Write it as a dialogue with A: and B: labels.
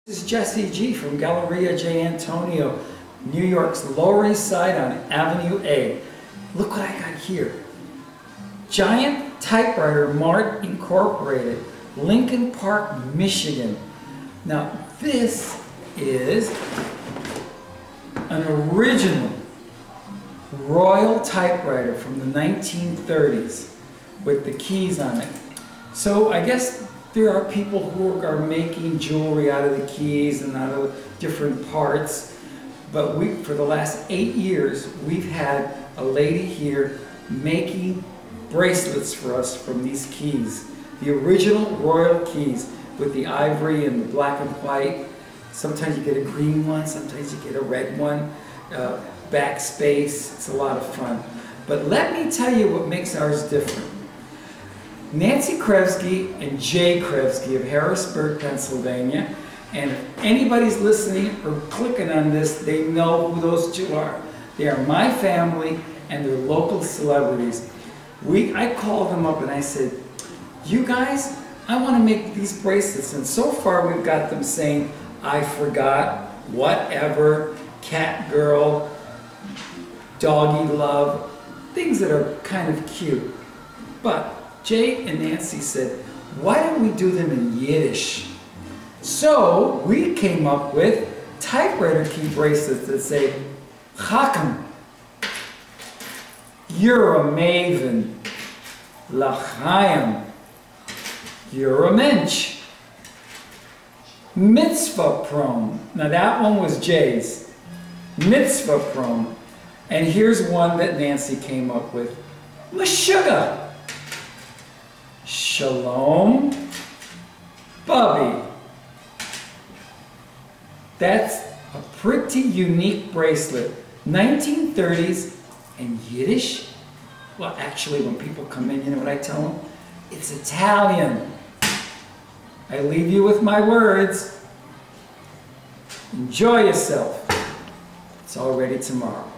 A: This is Jesse G. from Galleria J. Antonio, New York's Lower East Side on Avenue A. Look what I got here. Giant Typewriter Mart Incorporated, Lincoln Park, Michigan. Now this is an original Royal Typewriter from the 1930s with the keys on it. So I guess there are people who are making jewelry out of the keys and out of different parts. But for the last 8 years, we've had a lady here making bracelets for us from these keys. The original Royal keys with the ivory and the black and white. Sometimes you get a green one, sometimes you get a red one. Backspace, it's a lot of fun. But let me tell you what makes ours different. Nancy Krevsky and Jay Krevsky of Harrisburg, Pennsylvania, and if anybody's listening or clicking on this, they know who those two are. They are my family and they're local celebrities. I called them up and I said, you guys, I want to make these bracelets, and so far we've got them saying, I forgot, whatever, cat girl, doggy love, things that are kind of cute. But Jay and Nancy said, why don't we do them in Yiddish? So we came up with typewriter key bracelets that say, Chacham, you're a maven. L'chaim, you're a mensch. Mitzvah prone. Now that one was Jay's. Mitzvah prone. And here's one that Nancy came up with. Meshuggah. Shalom, Bubby. That's a pretty unique bracelet. 1930s and Yiddish. Well, actually, when people come in, you know what I tell them? It's Italian. I leave you with my words. Enjoy yourself. It's all ready tomorrow.